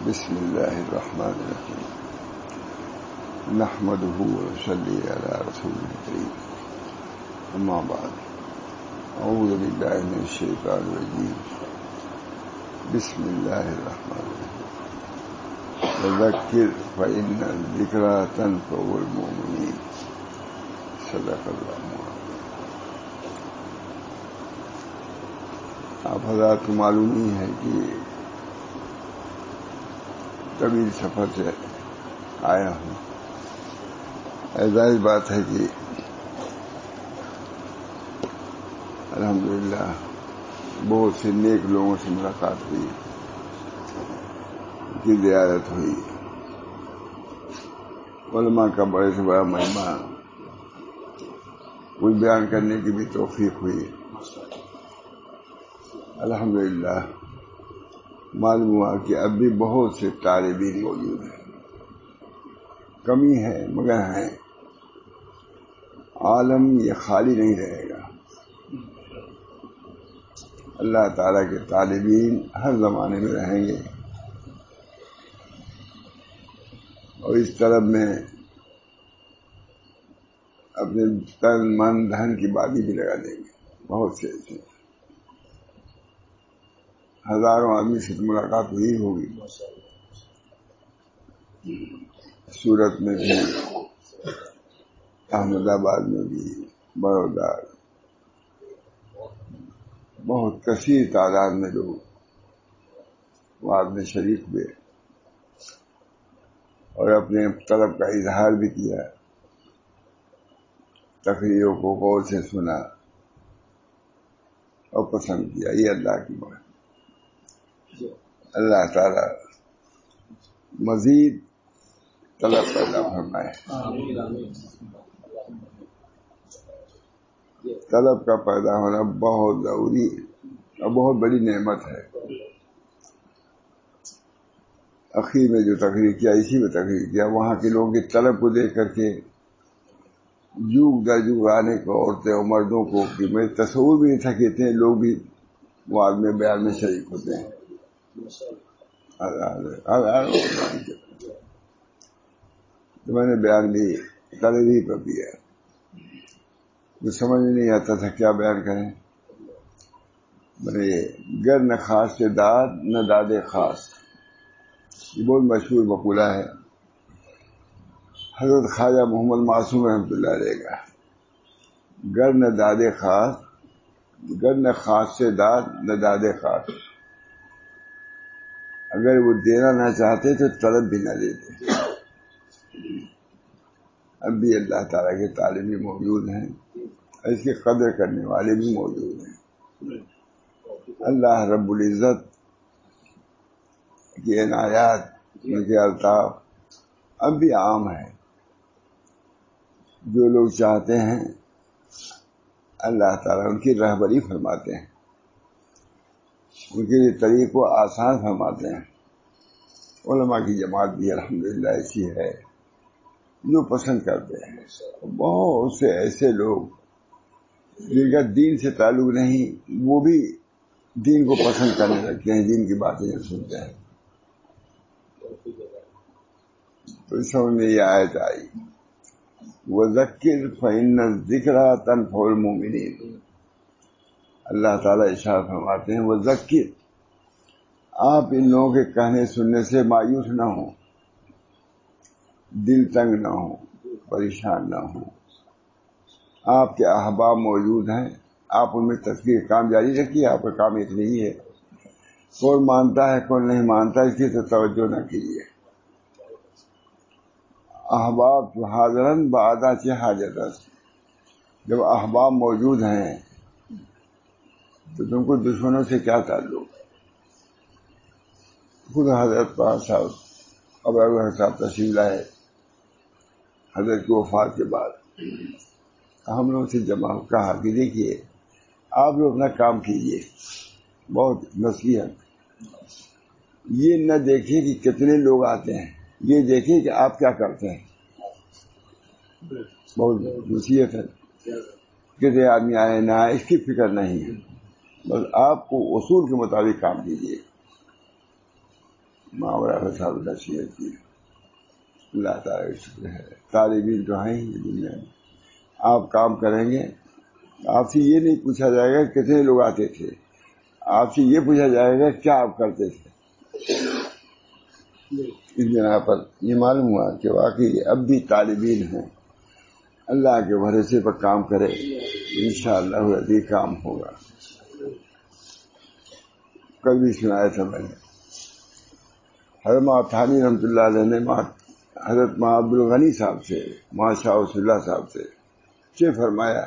بسم الله الرحمن الرحيم نحمده ونصلي على رسوله الكريم أما بعد أعوذ بالله من الشيطان الرجيم بسم الله الرحمن الرحيم وذكر فإن الذكرى تنفع المؤمنين صدق الله مولانا۔ آپ حضرات کو معلوم ہی ہے کہ طویل سفر سے آیا ہوں۔ ظاہر بات ہے کہ الحمدللہ بہت سے نیک لوگوں سے ملاقات ہوئی، ان کی زیارت ہوئی، علماء کا بڑے سے بڑا مجمع کچھ بیان کرنے کی بھی توفیق ہوئی۔ الحمدللہ معلوم ہوا کہ اب بھی بہت سے طالبین موجود ہیں، کمی ہے مگر ہیں۔ عالم یہ خالی نہیں رہے گا، اللہ تعالیٰ کے طالبین ہر زمانے میں رہیں گے، اور اس طلب میں اپنے تن من دھن کی بازی بھی لگا دیں گے۔ بہت سے ایسے ہزاروں آدمی سے ملاقات ہوئی ہوگی، سورت میں بھی، احمد آباد میں بھی، بڑودہ، بہت کثیر تعداد میں لوگ وعد میں شریک ہوئے اور اپنے طلب کا اظہار بھی کیا، تقریروں کو غور سے سنا اور پسند کیا۔ یہ اللہ کی بات۔ اللہ تعالی مزید طلب پیدا فرمائے۔ طلب کا پیدا ہونا بہت ضروری اور بہت بڑی نعمت ہے۔ اخیر میں جو تقریر کیا، اسی میں تقریر کیا، وہاں کے لوگوں کی طلب کو دیکھ کر کے جوگ در جوگ آنے کو، عورتیں اور مردوں کو، کہ میں تصور بھی نہیں تھا کہ اتنے لوگ بھی وعد میں بیان میں شریک ہوتے ہیں۔ تو میں نے بیان بھی تقریر پر کیا، جو سمجھ میں نہیں آتا تھا کیا بیان کریں۔ میرے گر نہ خاص سے داد نہ داد خاص، یہ بہت مشہور مقولہ ہے، حضرت خواجہ محمد معصوم رحمۃ اللہ علیہ کا۔ گر نہ داد خاص، گر نہ خاص سے داد نہ داد خاص، اگر وہ دینا نہ چاہتے تو طلب بھی نہ دیتے۔ اب بھی اللہ تعالیٰ کے طالبین موجود ہیں، اس کی قدر کرنے والے بھی موجود ہیں۔ اللہ رب العزت کی عنایات، ان کے الطاف اب بھی عام ہے۔ جو لوگ چاہتے ہیں اللہ تعالیٰ ان کی رہبری فرماتے ہیں، ان کے لیے طریق کو آسان فرماتے ہیں۔ علماء کی جماعت بھی الحمدللہ ایسی ہے جو پسند کرتے ہیں۔ بہت سے ایسے لوگ جن کا دین سے تعلق نہیں، وہ بھی دین کو پسند کرنے لگتے ہیں، دین کی باتیں سنتے ہیں۔ تو اس سمجھ میں یہ آیت آئی، وَذَكِّرْ فَإِنَّ الذِّكْرَىٰ تَنفَعُ الْمُؤْمِنِينَ۔ اللہ تعالیٰ ارشاد فرماتے ہیں، وَذَكِّرْ، آپ ان لوگوں کے کہنے سننے سے مایوس نہ ہوں، دل تنگ نہ ہوں، پریشان نہ ہوں۔ آپ کے احباب موجود ہیں، آپ ان میں تذکیر کام جاری رکھیے، آپ کا کام اتنا ہی ہے۔ کون مانتا ہے کون نہیں مانتا، اس کی تو توجہ نہ کیجیے۔ احباب حاضرن بعدا چہ حاجت، جب احباب موجود ہیں تو تم کو دشمنوں سے کیا تعلق؟ خود حضرت پاک صاحب ابوبکر صاحب تشریف لائے حضرت کی وفات کے بعد، ہم لوگ سے جمع کہا کہ دیکھیے آپ لوگ اپنا کام کیجیے، بہت نصیحت، یہ نہ دیکھیں کہ کتنے لوگ آتے ہیں، یہ دیکھیں کہ آپ کیا کرتے ہیں۔ بہت نصیحت ہے، کتنے آدمی آئے نہ آئے اس کی فکر نہیں ہے، بس آپ کو اصول کے مطابق کام کیجیے۔ معاملہ فساد نصیحت کی. اللہ تعالیٰ کا شکر ہے. طالبین تو ہیں ہی دنیا میں. آپ کام کریں گے آپ سے یہ نہیں پوچھا جائے گا کتنے لوگ آتے تھے, آپ سے یہ پوچھا جائے گا کیا آپ کرتے تھے. اس بنا پر یہ معلوم ہوا کہ واقعی اب بھی طالبین ہیں. اللہ کے بھروسے پر کام کرے, انشاءاللہ عزیز کام ہوگا. کل بھی سنایا تھا میں نے, حضرت ماتھانی رحمۃ اللہ علیہ نے حضرت ماں عبد الغنی صاحب سے, ماں شاہ رسول اللہ صاحب سے فرمایا,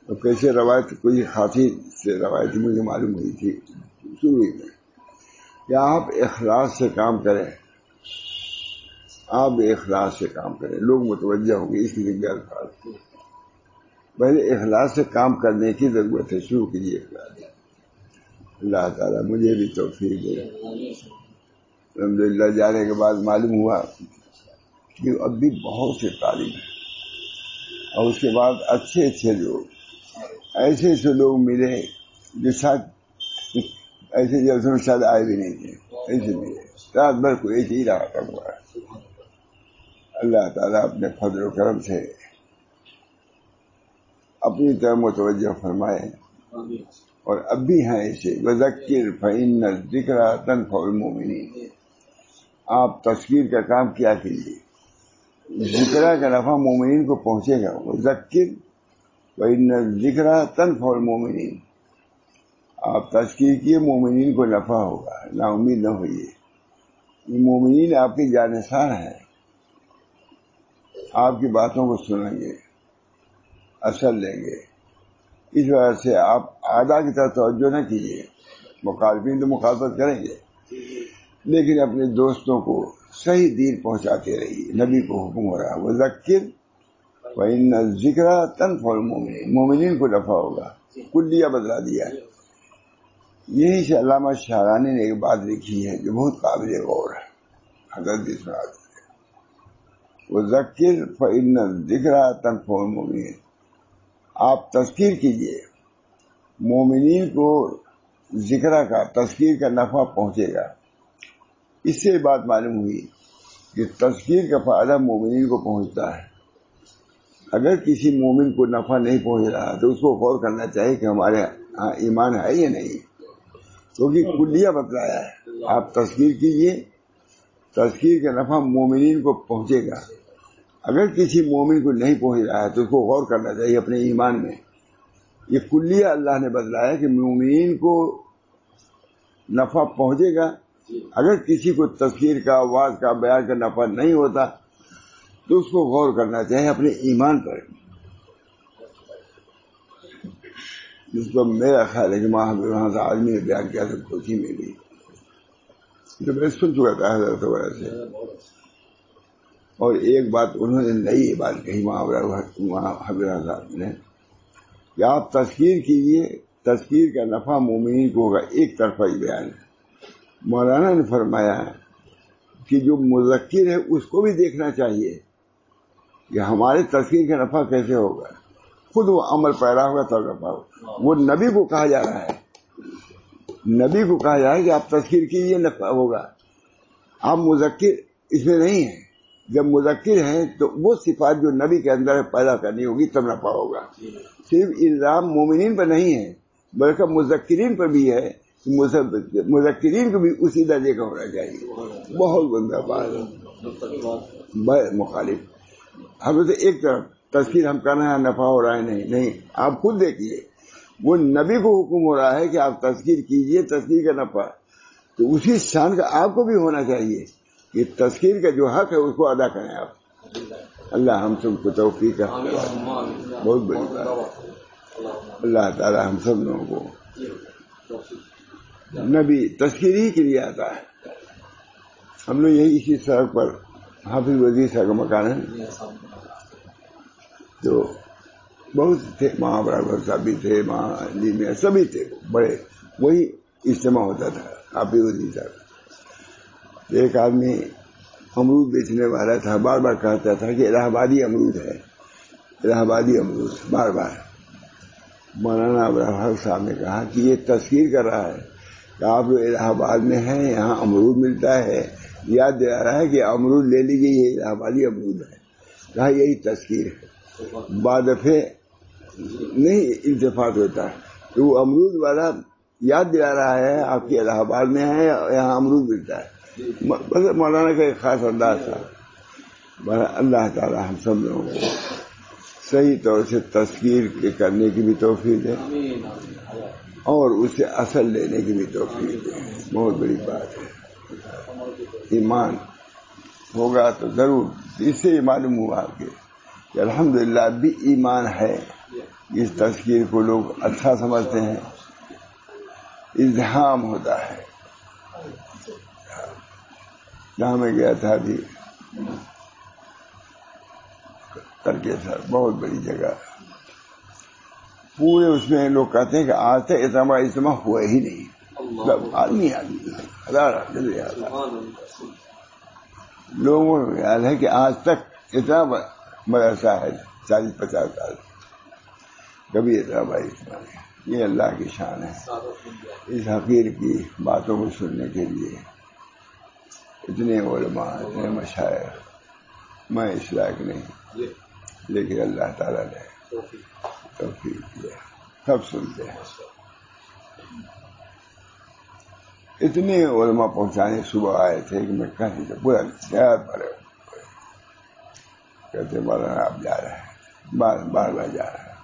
تو کیسے روایت کوئی خاصی سے روایت مجھے معلوم ہوئی تھی شروع میں, کہ آپ اخلاص سے کام کریں, آپ اخلاص سے کام کریں, لوگ متوجہ ہوں گے اس لیے الفاظ. پہلے اخلاص سے کام کرنے کی ضرورت ہے, شروع کیجیے اخلاص. اللہ تعالیٰ مجھے بھی توفیق دے. الحمدللہ جانے کے بعد معلوم ہوا کہ اب بھی بہت سے طالب ہیں, اور اس کے بعد اچھے لوگ, ایسے لوگ ملے جو شاید ایسے جلسوں میں شاید آئے بھی نہیں تھے, ایسے ملے رات بھر کو ایسے ہی رہا تھا ہوا. اللہ تعالیٰ اپنے فضل و کرم سے اپنی طرف متوجہ فرمائے, اور اب بھی ہیں ایسے. وذکر فإن الذکر تنفع المؤمنین. آپ تذکیر کا کام کیا کیجیے, ذکر کا نفع مومنین کو پہنچے گا. وذکر فإن الذکر تنفع المؤمنین. آپ تذکیر کیے, مومنین کو نفع ہوگا, نا امید نہ ہوئیے. یہ مومنین آپ کی جانشان ہیں, آپ کی باتوں کو سنیں گے, اثر لیں گے. اس وجہ سے آپ اعداء کی طرف توجہ نہ کیجیے. مخالفین تو مخالفت کریں گے, لیکن اپنے دوستوں کو صحیح دین پہنچاتے رہیے. نبی کو حکم ہو رہا ہے وذکر فإن الذکر تنفع المؤمنین, مومنین کو نفع ہوگا. کلیہ بدلا دیا. یہی سے علامہ شعرانی نے ایک بات لکھی ہے جو بہت قابل غور ہے. حضرت سنا وذکر فإن الذکر تنفع المؤمنین. آپ تذکیر کیجئے, مومنین کو ذکر کا تذکیر کا نفع پہنچے گا. اس سے بات معلوم ہوئی کہ تذکیر کا فائدہ مومنین کو پہنچتا ہے. اگر کسی مومن کو نفع نہیں پہنچ رہا تو اس کو غور کرنا چاہیے کہ ہمارے ہاں ایمان ہے یا نہیں, کیونکہ کلیہ بتلایا ہے. آپ تذکیر کیجئے, تذکیر کا نفع مومنین کو پہنچے گا. اگر کسی مومن کو نہیں پہنچ رہا ہے تو اس کو غور کرنا چاہیے اپنے ایمان میں. یہ کلیہ اللہ نے بتلایا کہ مومنین کو نفع پہنچے گا. اگر کسی کو تذکیر کا, آواز کا, بیان کا نفع نہیں ہوتا تو اس کو غور کرنا چاہیے اپنے ایمان پر. جس کو میرا خیال ہے کہ وہاں سے آدمی نے بیان کیا تھا کوچی میں بھی, تو میں سن چکا تھا حضرت وغیرہ سے. اور ایک بات انہوں نے نئی بات کہی وہاں حضرت صاحب نے کہ آپ تذکیر کیجئے, تذکیر کا نفع مومنین کو ہوگا. ایک طرفہ ہی بیان ہے. مولانا نے فرمایا کہ جو مذکر ہے اس کو بھی دیکھنا چاہیے کہ ہمارے تذکیر کا نفع کیسے ہوگا. خود وہ عمل پیرا ہوگا تب نفع ہوگا. وہ نبی کو کہا جا رہا ہے, نبی کو کہا جا رہا ہے کہ آپ تذکیر کیجئے نفع ہوگا. آپ مذکر اس میں نہیں ہیں. جب مذکر ہیں تو وہ صفات جو نبی کے اندر پیدا کرنی ہوگی تب نفع ہوگا. صرف الزام مومنین پر نہیں ہے بلکہ مذکرین پر بھی ہے. مذکرین کو بھی اسی درجے کا ہونا چاہیے. بہت گندہ بات مخالف. ہم تو ایک طرف تذکیر ہم کرنا ہے, نفع ہو رہا ہے نہیں. آپ خود دیکھیے, وہ نبی کو حکم ہو رہا ہے کہ آپ تذکیر کیجئے, تذکیر کا نفع, تو اسی شان کا آپ کو بھی ہونا چاہیے کہ تذکیر کا جو حق ہے اس کو ادا کریں آپ. اللہ ہم سب کو توفیق کا بہت بڑی بات ہے. اللہ تعالی ہم سب لوگوں کو نبی تذکیر ہی کے لیے آتا ہے. ہم لوگ یہی اسی سڑک پر حافظ وزیر صاحب کا مکان ہے, تو بہت تھے, ماں برابر صاحب بھی تھے, ماں علی میں سبھی تھے بڑے, وہی اجتماع ہوتا تھا حافظ وزیر صاحب. ایک آدمی امرود بیچنے والا تھا, بار بار کہتا تھا کہ الہ آبادی امرود ہے, الہ آبادی امرود, بار بار. مولانا ابراہیم صاحب نے کہا کہ یہ تذکیر کر رہا ہے, کہ آپ لوگ الہ آباد میں ہیں، یہاں امرود ملتا ہے، یاد دلا رہا ہے کہ امرود لے لیجیے، یہ الہ آبادی امرود ہے، کہا یہی تذکیر ہے۔ بعد دفعہ نہیں التفات ہوتا ہے، تو وہ امرود والا یاد دلا رہا ہے آپ کی الہ آباد میں ہے، یہاں امرود ملتا ہے۔ بس مولانا کا ایک خاص انداز تھا۔ اللہ تعالی ہم سب لوگوں کو صحیح طور سے تذکیر کرنے کی بھی توفیق دے اور اسے اصل لینے کی بھی توفیق دے۔ بہت بڑی بات ہے۔ ایمان ہوگا تو ضرور اس سے یہ معلوم ہوا کہ الحمدللہ اب بھی ایمان ہے۔ اس تذکیر کو لوگ اچھا سمجھتے ہیں، ازدحام ہوتا ہے۔ جہاں میں گیا تھا ابھی ترکے سر، بہت بڑی جگہ، پورے اس میں لوگ کہتے ہیں کہ آج تک اتنا بڑا اجتماع ہوا ہی نہیں، سب آدمی ہزار لوگوں کو خیال ہے کہ آج تک اتنا مدرسہ ہے 40-50 سال کبھی اتنا بڑا اجتماع نہیں۔ یہ اللہ کی شان ہے۔ اس حقیر کی باتوں کو سننے کے لیے اتنے علماء، اتنے مشائخ، میں اس لائق نہیں، لیکن اللہ تعالیٰ نے توفیق دیا، سب سنتے ہیں۔ اتنے علماء پہنچانے صبح آئے تھے کہ میں کہہ نہیں پورا پڑے کہتے مولانا آپ جا رہے ہیں، بار بار جا رہے ہیں۔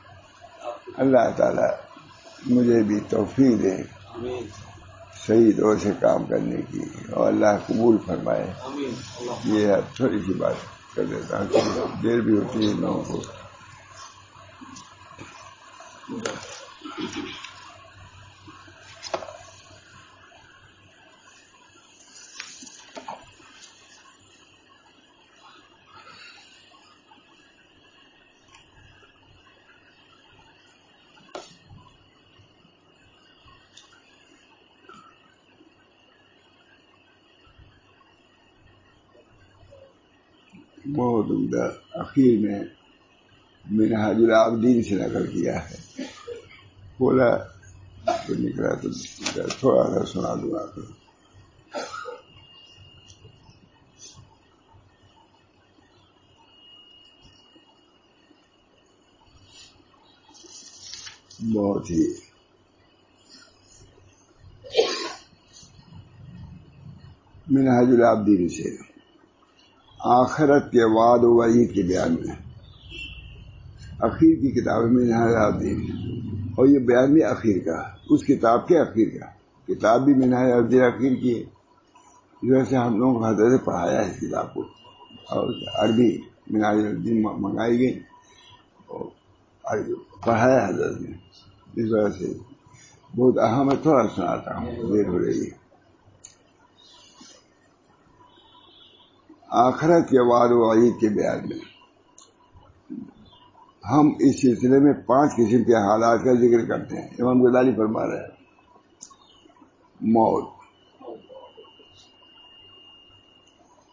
اللہ تعالیٰ مجھے بھی توفیق دے صحیح طور سے کام کرنے کی، اور اللہ قبول فرمائے۔ یہ تھوڑی سی بات کر دیتا ہوں، دیر بھی ہوتی ہے لوگوں کو۔ بہت عمدہ اخیر میں منہاج العابدین سے نقل کیا ہے، بولا تو نکلا تو تھوڑا سا سنا دوں آپ کو۔ بہت ہی منہاج العابدین سے آخرت کے وعد و وعید کے بیان میں، اخیر کی کتاب میں منہاج العابدین، اور یہ بیان بھی اخیر کا، اس کتاب کے اخیر کا، کتاب بھی منہاج العابدین اخیر کی ہے۔ اس وجہ سے ہم لوگوں کو حضرت نے پڑھایا ہے اس کتاب کو، اور عربی منہاج العابدین منگائی گئی اور پڑھایا حضرت نے۔ اس وجہ سے بہت اہم ہے، تھوڑا سناتا ہوں، دیر ہو رہی ہے۔ آخرت کے وعد و وعید کے بیان میں ہم اس سلسلے میں 5 قسم کے حالات کا ذکر کرتے ہیں۔ امام غزالی فرما رہے ہیں، موت،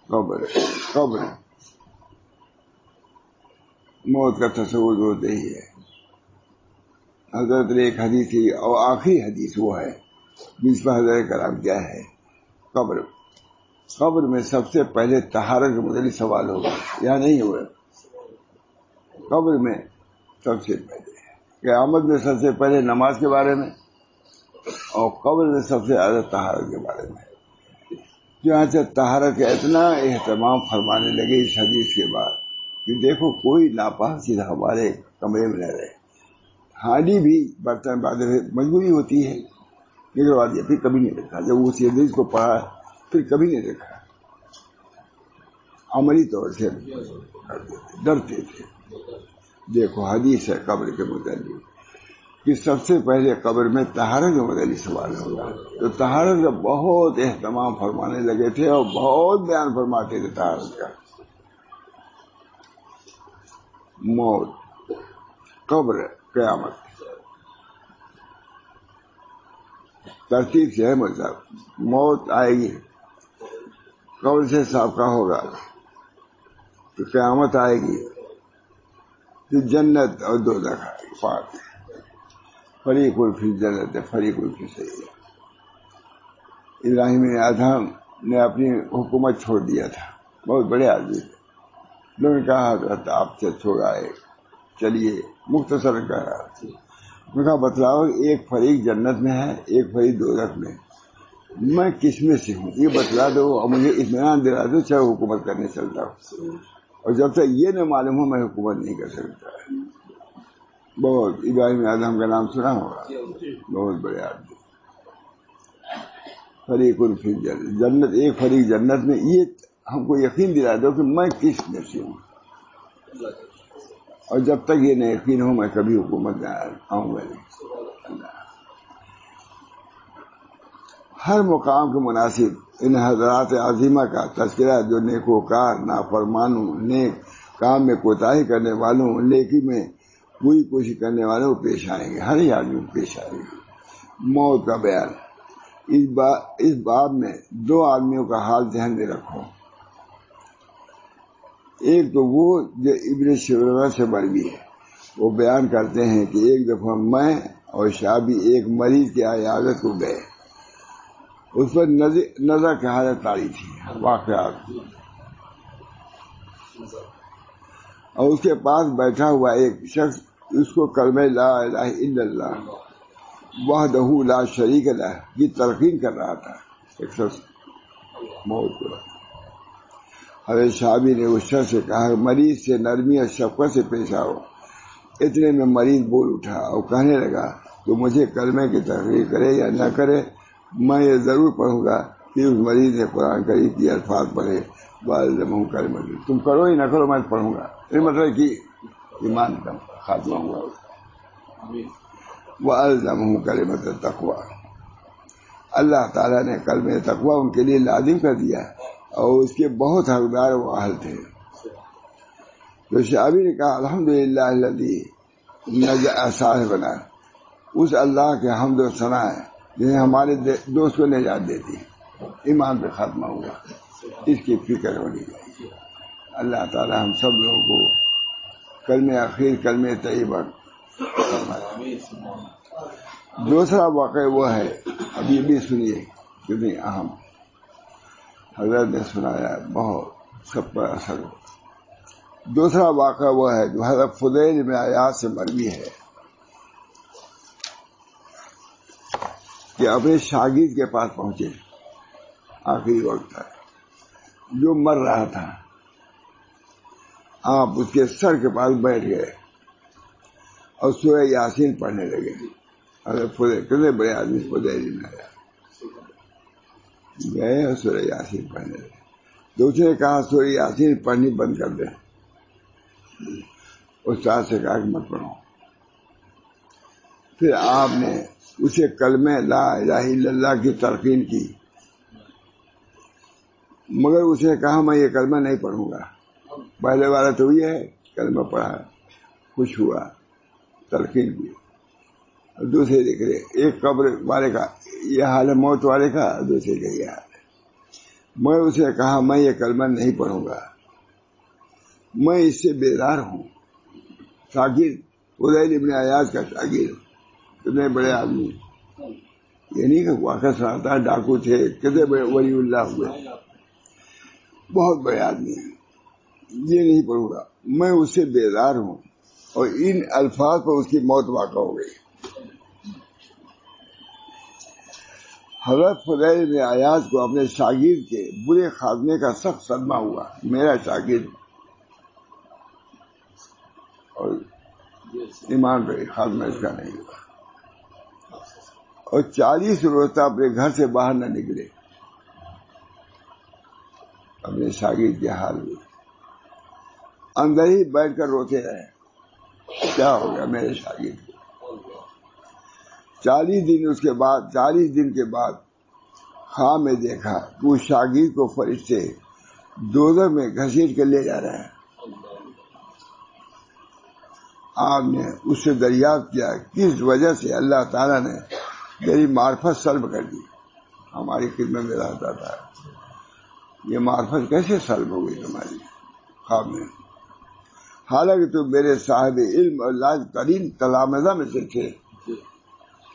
قبر، موت کا تصور ہوتے ہی ہے۔ حضرت نے ایک حدیث کی، اور آخری حدیث وہ ہے جس پر حضرت کرام کیا ہے، قبر میں سب سے پہلے طہارت کے متعلق سوال ہوگا، یا نہیں ہوگا؟ قبر میں سب سے پہلے، قیامت میں سب سے پہلے نماز کے بارے میں، اور قبر میں سب سے زیادہ طہارت کے بارے میں۔ چنانچہ طہارت کا اتنا اہتمام فرمانے لگے اس حدیث کے بعد کہ دیکھو کوئی ناپاک چیز ہمارے کمرے میں نہ رہے۔ حالی بھی برتن بعد مجبوری ہوتی ہے، نکلوا دیا، پھر کبھی نہیں دیکھا۔ جب اس حدیث کو پڑھا پھر کبھی نہیں دیکھا، عملی طور سے ڈرتے تھے۔ دیکھو حدیث ہے قبر کے متعلق کہ سب سے پہلے قبر میں طہارت کے متعلق سوال ہوگا، تو طہارت کا بہت اہتمام فرمانے لگے تھے اور بہت بیان فرماتے تھے طہارت کا۔ موت، قبر، قیامت، ترتیب سے ہے مطلب موت آئے گی، قبر سے سابقہ ہوگا، تو قیامت آئے گی، پھر جنت اور دوزخ آئے گی، فریق فی الجنت فریق فی السعیر۔ ابراہیم ادھم نے اپنی حکومت چھوڑ دیا تھا، بہت بڑے آدمی تھے. لوگوں نے کہا حضرت آپ سے چھوڑائے چلیے، مختصر کہا. میں کہا بتلاؤ، ایک فریق جنت میں ہے، ایک فریق دوزخ میں، میں کس میں سے ہوں یہ بتلا دو اور مجھے اطمینان دلا دو، چاہے حکومت کرنے چلتا ہوں. اور جب تک یہ نہ معلوم ہو میں حکومت نہیں کر سکتا. بہت ابراہیم اعظم کا نام سنا ہوگا، بہت بڑے آدمی. فریق فی جنت، ایک فریق جنت میں، یہ ہم کو یقین دلا دو کہ میں کس میں سے ہوں. اور جب تک یہ نہ یقین ہو میں کبھی حکومت نہ آؤں گا نہیں. ہر مقام کے مناسب ان حضرات عظیمہ کا تذکرہ جو نیکوکار، نافرمانوں، نیک کام میں کوتاہی کرنے والوں، نیکی میں پوری کوشش کرنے والوں کو پیش آئیں گے. ہر ہی آدمی پیش آئے گا. موت کا بیان. اس باب میں دو آدمیوں کا حال ذہن میں رکھو. ایک تو وہ جو ابن شورہ سے مروی ہے، وہ بیان کرتے ہیں کہ ایک دفعہ میں اور شابی ایک مریض کی عیادت کو گئے. اس پر نظر کی حالت تاری تھی واقعات، اور اس کے پاس بیٹھا ہوا ایک شخص اس کو کلمہ لا الہ الا اللہ وحدہ لا شریک لہ کی تلقین کر رہا تھا. ایک شخص موت کو. حضرت شابی نے اس شخص سے کہا مریض سے نرمی اور شفقت سے پیش آؤ. اتنے میں مریض بول اٹھا اور کہنے لگا تو مجھے کلمے کی تقریر کرے یا نہ کرے میں یہ ضرور پڑھوں گا کہ اس مریض نے قرآن کریم کی الفاظ پڑھے وَأَلْزَمَهُ كَلِمَةَ. تم کرو ہی نہ کرو میں پڑھوں گا. یہ مطلب کہ ایمان کا خاتمہ ہوا. وَأَلْزَمَهُ كَلِمَةَ التَّقْوَى. اللہ تعالیٰ نے کلمہ تقوی ان کے لیے لازم کر دیا اور اس کے بہت حقدار و اہل تھے. تو شعبی نے کہا الحمدللہ الذی نجا صاحبنا، اس اللہ کے حمد و ثنا ہے جنہیں ہمارے دوست کو نجات دیتی ہے. ایمان پہ خاتمہ ہوا. اس کی فکر ہونی چاہیے. اللہ تعالی ہم سب لوگوں کو کلمہ اخیر کلمہ طیبہ. دوسرا واقعہ وہ ہے، اب یہ بھی سنیے کتنی اہم، حضرت نے سنایا بہت سب پر اثر ہو. دوسرا واقعہ وہ ہے جو حضرت فضیل بن عیاض سے مروی ہے کہ اپنے شاگرد کے پاس پہنچے، آخری وقت تھا، جو مر رہا تھا. آپ اس کے سر کے پاس بیٹھ گئے اور سورہ یاسین پڑھنے لگے. حضرت فضیل کتنے بڑے آدمی فضیل بن عیاض گئے اور سورہ یاسین پڑھنے لگے. دوسرے نے کہا سورہ یاسین پڑھنی بند کر دیں. استاد سے کہا کہ مت پڑھو. پھر آپ نے اسے کلمہ لا الہ الا اللہ کی تلقین کی، مگر اس نے کہا میں یہ کلمہ نہیں پڑھوں گا. پہلے والا تو یہ ہے کلمہ پڑھا، خوش ہوا، تلقین کی. دوسرے دیکھ رہے ایک قبر والے کا یہ حال ہے، موت والے کا، دوسرے کا یہ حال ہے. میں اسے کہا میں یہ کلمہ نہیں پڑھوں گا، میں اس سے بیدار ہوں. شاگرد فضیل ابن عیاض کا شاگرد، کتنے بڑے آدمی، یہ نہیں کہ واقعہ سناتا ہے ڈاکو تھے، کتنے بڑے ولی اللہ ہوئے، بہت بڑے آدمی ہیں. یہ نہیں پڑھوں گا، میں اس سے بیدار ہوں. اور ان الفاظ پر اس کی موت واقع ہو گئی. حضرت فضیل بن عیاض کو اپنے شاگرد کے برے خاتمے کا سخت صدمہ ہوا. میرا شاگرد اور ایمان پہ خاتمہ اس کا نہیں ہوا. اور 40 روز تک اپنے گھر سے باہر نہ نکلے. اپنے شاگرد کے حال میں اندر ہی بیٹھ کر روتے رہے، کیا ہو گیا میرے شاگرد کو. 40 دن کے بعد خواب میں دیکھا کہ اس شاگرد کو فرشتے دوزخ میں گھسیٹ کے لے جا رہے ہیں. آپ نے اس سے دریافت کیا کس وجہ سے اللہ تعالیٰ نے میری معرفت سلب کر دی. ہماری خدمت میں رہتا تھا، یہ معرفت کیسے سلب ہو گئی تمہاری خواب میں؟ حالانکہ تم میرے صاحب علم اور لائق ترین تلامذہ میں سے تھے،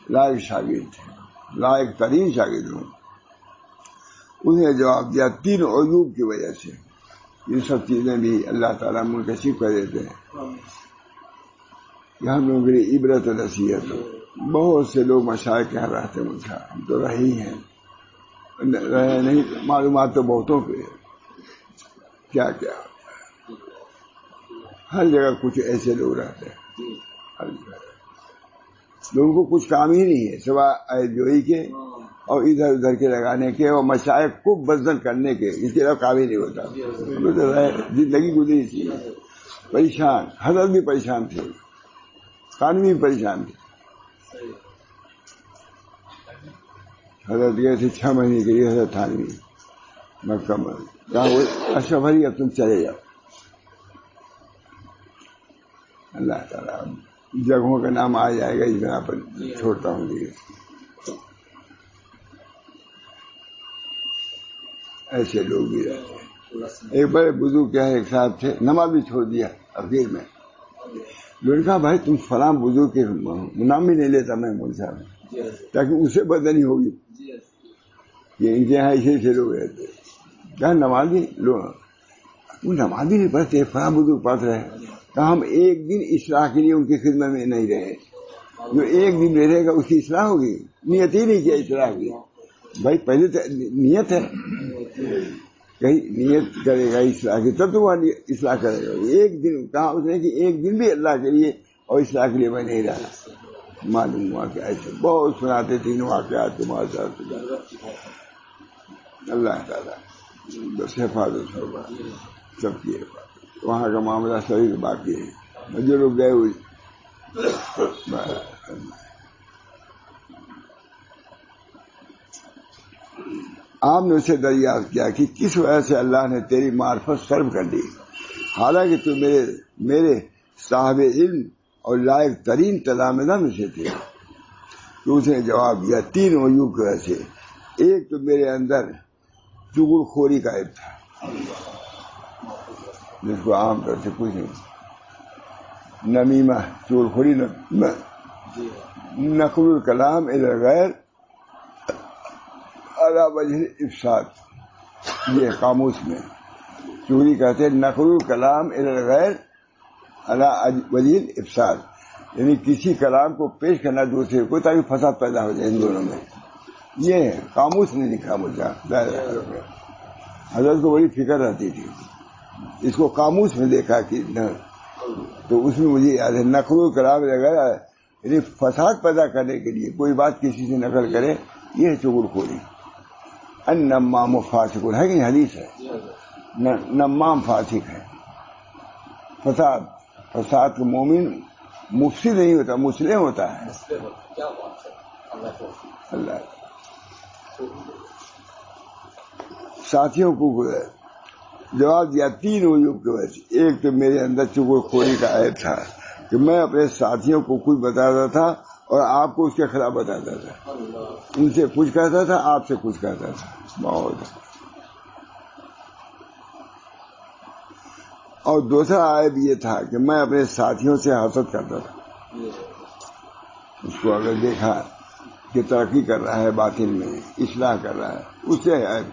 لائق شاگرد تھے، لائق ترین شاگرد ہوں. اس نے جواب دیا 3 عیوب کی وجہ سے. یہ سب چیزیں بھی اللہ تعالیٰ منکشف کر دیتے ہیں کہ ہم لوگوں کے لیے عبرت و نصیحت ہو. بہت سے لوگ مشائخ کے یہاں رہتے ہیں، مجھے ہم تو رہی ہیں، رہے نہیں، معلومات تو بہتوں پہ کیا کیا ہر جگہ کچھ ایسے لوگ رہتے ہیں، ہر جگہ لوگوں کو کچھ کام ہی نہیں ہے سوائے جوئی کے اور ادھر ادھر کے لگانے کے اور مشائخ کو بدل کرنے کے، اس کے علاوہ کام ہی نہیں ہوتا. زندگی گزری تھی پریشان، حضرت بھی پریشان تھے، خانوی بھی پریشان تھے. حضرت گئے تھے 6 مہینے کے لیے حضرت تھانوی مکہ میں، کہا وہ اشرف علی اب تم چلے جاؤ. اللہ تعالیٰ جگہوں کا نام آ جائے گا اس بنا پر چھوڑتا ہوں گی. ایسے لوگ بھی رہتے ہیں. ایک بڑے بزرگ کیا ہے، ایک صاحب تھے، نماز بھی چھوڑ دیا اخیر میں. لوگوں نے کہا بھائی تم فلاں بزرگ کے نام بھی نہیں لیتا میں مول صاحب، تاکہ اسے بدنی ہوگی کہ ان کے یہاں ایسے لوگ رہتے. کیا نمازی لوگ وہ نماز بھی نہیں پڑھتے، فلاں بزرگ پڑھ رہے ہیں. کہا ہم ایک دن اصلاح کے لیے ان کی خدمت میں نہیں رہے. جو ایک دن رہے گا اس کی اصلاح ہوگی؟ نیت ہی نہیں کیا اصلاح کی. بھائی پہلے تو نیت ہے، کہیں نیت کرے گا اصلاح کی تب تو وہ اصلاح کرے گا. ایک دن کہا اس نے کہ ایک دن بھی اللہ کے لیے اور اصلاح کے لیے میں نہیں رہا. معلوم ہوا کہ ایسے بہت سناتے 3 واقعات تمہارے ساتھ. اللہ تعالیٰ بس حفاظت ہوگا سب کی حفاظت. وہاں کا معاملہ صحیح باقی ہے، جو لوگ گئے ہوئے. آپ نے اسے دریافت کیا کہ کس وجہ سے اللہ نے تیری معرفت سلب کر دی، حالانکہ تو میرے صاحب علم اور لائق ترین تلامذہ میں سے تھے. تو اس نے جواب دیا 3 عیوب کی وجہ سے. ایک تو میرے اندر چغل خوری کا عیب تھا، جس کو عام طور سے کچھ نہیں، نمیمہ، چغل خوری، نقل الکلام الی الغیر علی وجہ الافساد. یہ قاموس میں چوری کہتے ہیں نقل الکلام الی الغیر علی وجہ الافساد، یعنی کسی کلام کو پیش کرنا دوسرے کو تاکہ فساد پیدا ہو جائے ان دونوں میں. یہ قاموس نے لکھا مجھے. حضرت کو بڑی فکر رہتی تھی، اس کو قاموس میں دیکھا کہ تو اس میں مجھے یاد ہے نقل الکلام وغیرہ، یعنی فساد پیدا کرنے کے لیے کوئی بات کسی سے نقل کرے، یہ ہے چغل خوری. النمام فاسق ہے کہ حدیث ہے، نمام فاسق ہے. فساد کا مومن مفسد نہیں ہوتا، مسلم ہوتا ہے. اللہ ساتھیوں کو جواب دیا 3 عیوب کی وجہ سے. ایک تو میرے اندر چغل خوری کا عیب تھا کہ میں اپنے ساتھیوں کو کچھ بتاتا تھا اور آپ کو اس کے خلاف بتاتا تھا. ان سے کچھ کہتا تھا، آپ سے کچھ کہتا تھا. بہت. اور دوسرا عیب یہ تھا کہ میں اپنے ساتھیوں سے حسد کرتا تھا. اس کو اگر دیکھا کہ ترقی کر رہا ہے باطن میں، اصلاح کر رہا ہے، اس سے عیب.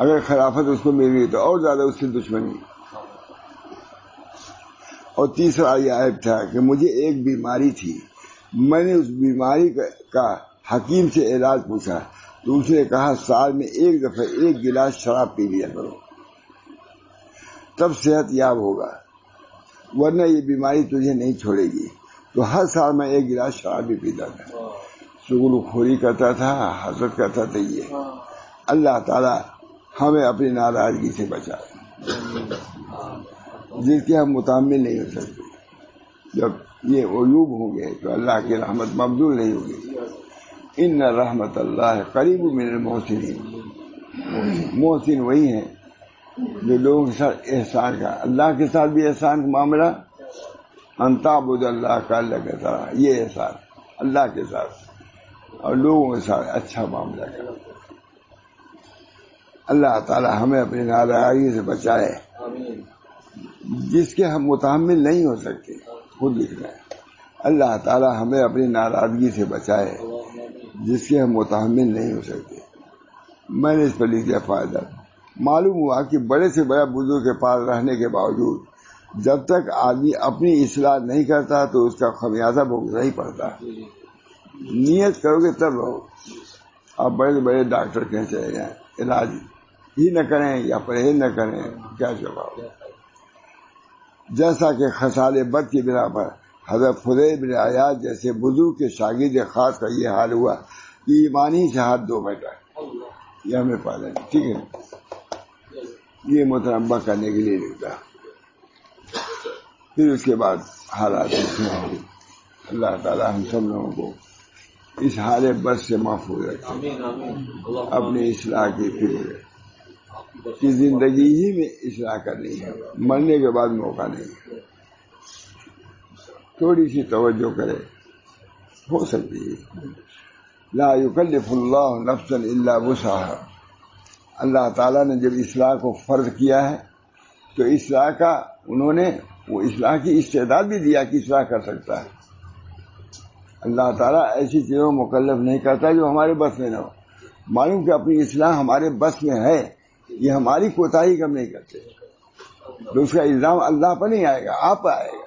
اگر خلافت اس کو مل گئی تو اور زیادہ اس سے دشمنی. اور تیسرا یہ عیب تھا کہ مجھے ایک بیماری تھی، میں نے اس بیماری کا حکیم سے علاج پوچھا تو اس نے کہا سال میں 1 دفعہ 1 گلاس شراب پی لیا کرو، تب صحت یاب ہوگا، ورنہ یہ بیماری تجھے نہیں چھوڑے گی. تو ہر سال میں 1 گلاس شراب بھی پیتا تھا. چغل خوری کرتا تھا، حسد کرتا تھا. یہ اللہ تعالی ہمیں اپنی ناراضگی سے بچائے جس کے ہم متحمل نہیں ہو سکتے. جب یہ عیوب ہوں گے تو اللہ کی رحمت مبذول نہیں ہوگی. ان رحمت اللہ قریب من المحسنین. محسن وہی ہیں جو لوگوں کے ساتھ احسان کا. اللہ کے ساتھ بھی احسان کا معاملہ، ان تعبد اللہ کا اللہ کے ساتھ یہ احسان اللہ کے ساتھ، اور لوگوں کے ساتھ اچھا معاملہ کرنا. اللہ تعالی ہمیں اپنی ناراضگی سے بچائے جس کے ہم متحمل نہیں ہو سکتے. خود لکھ رہے ہیں اللہ تعالی ہمیں اپنی ناراضگی سے بچائے جس کے ہم متحمل نہیں ہو سکتے. میں نے اس پر لکھ دیا فائدہ۔ معلوم ہوا کہ بڑے سے بڑا بزرگ کے پاس رہنے کے باوجود جب تک آدمی اپنی اصلاح نہیں کرتا تو اس کا خمیازہ بھگتنا ہی پڑتا ہے۔ نیت کرو گے تب رہو۔ آپ بڑے سے بڑے ڈاکٹر کہیں چلے جائیں، علاج ہی نہ کریں یا پرہیز نہ کریں، کیا جواب؟ جیسا کہ خصال بد کی بنا پر حضرت فضیل بن عیاض جیسے بزرگ کے شاگرد خاص کا یہ حال ہوا کہ ایمانی سے ہاتھ دھو بیٹھا، یہ ہمیں پالا ہے، ٹھیک ہے، یہ متنبہ کرنے کے لیے لکھتا۔ پھر اس کے بعد حالات اللہ تعالی ہم سب لوگوں کو اس حال بد سے محفوظ رکھے، اپنی اصلاح کی فکر کہ زندگی ہی میں اصلاح کرنی ہے، مرنے کے بعد موقع نہیں ہے۔ تھوڑی سی توجہ کرے، ہو سکتی ہے۔ لا یکلف اللہ نفسا الا وسعها، اللہ تعالیٰ نے جب اصلاح کو فرض کیا ہے تو اصلاح کا انہوں نے وہ اصلاح کی استعداد بھی دیا کہ اصلاح کر سکتا ہے۔ اللہ تعالیٰ ایسی چیزوں مکلف نہیں کرتا جو ہمارے بس میں نہ ہو۔ معلوم کہ اپنی اصلاح ہمارے بس میں ہے، یہ ہماری کوتاہی کم نہیں کرتے، تو اس کا الزام اللہ پر نہیں آئے گا، آپ پر آئے گا۔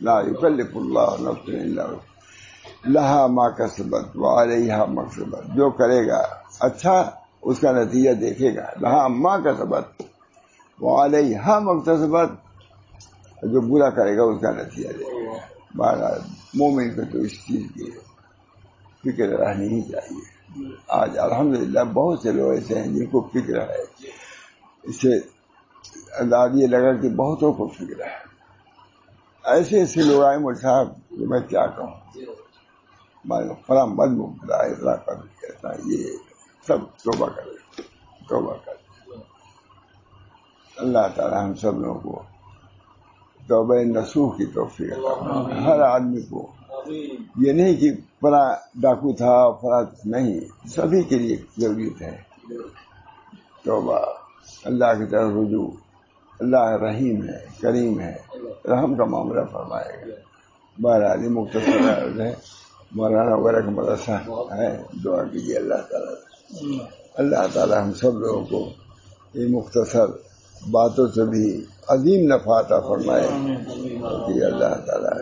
لا یکلف اللہ نفسا الا لہا ما کسبت وعلیہا ما اکتسبت، جو کرے گا اچھا اس کا نتیجہ دیکھے گا، لہا ما کسبت وعلیہا ما اکتسبت، جو برا کرے گا اس کا نتیجہ دیکھے گا۔ بہرحال مومن کو تو اس چیز کی فکر رہنی ہی چاہیے۔ آج الحمدللہ بہت سے لوگ ایسے ہیں جن کو فکر ہے، اس سے انداز یہ لگا کہ بہتوں کو فکر ہے۔ ایسے ایسے لوگ آئے مجھ صاحب کہ میں کیا کہوں، فلاں مد مبتلا ایسا کر، یہ سب توبہ کرے، توبہ کرے۔ اللہ تعالی ہم سب لوگوں کو توبہ نصوح کی توفیق عطا فرمائے۔ ہر آدمی کو یہ نہیں کہ فلاں ڈاکو تھا فلاں نہیں، سبھی کے لیے ضروریت ہے توبہ، اللہ کی طرف رجوع۔ اللہ رحیم ہے، کریم ہے، رحم کا معاملہ فرمائے گا۔ بہرحال مختصر ہے، مولانا وغیرہ کا مدرسہ ہے، دعا کیجیے اللہ تعالی ہم سب لوگوں کو یہ مختصر باتوں سے بھی عظیم نفع عطا فرمائے کہ اللہ تعالی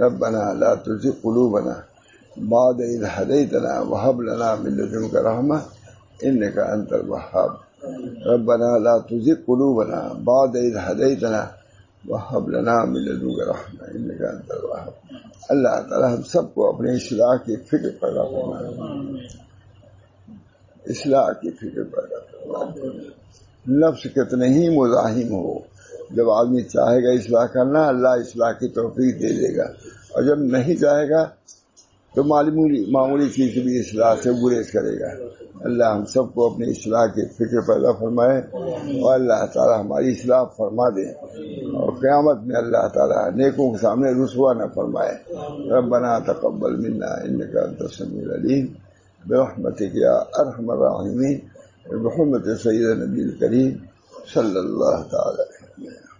ربنا لا تزغ قلوبنا بعد إذ هديتنا وهب لنا من لدنك رحمة إنك أنت الوهاب ربنا لا تزغ قلوبنا بعد إذ هديتنا وهب لنا من لدنك رحمة إنك أنت الوهاب۔ اللہ تعالی ہم سب کو اپنے اصلاح کی فکر پیدا فرمائے، اصلاح کی فکر پیدا فرمائے۔ نفس کتنے ہی مزاحم ہو، جب آدمی چاہے گا اصلاح کرنا اللہ اصلاح کی توفیق دے دے گا، اور جب نہیں چاہے گا تو معمولی چیز کی بھی اصلاح سے گریز کرے گا۔ اللہ ہم سب کو اپنی اصلاح کی فکر پیدا فرمائے، اور اللہ تعالی ہماری اصلاح فرما دے، اور قیامت میں اللہ تعالی نیکوں کے سامنے رسوا نہ فرمائے۔ ربنا تقبل منا انک انت السمیع العلیم برحمتک یا ارحم الراحمین، بحرمت سید نبی الکریم صلی اللہ تعالی علیہ وسلم۔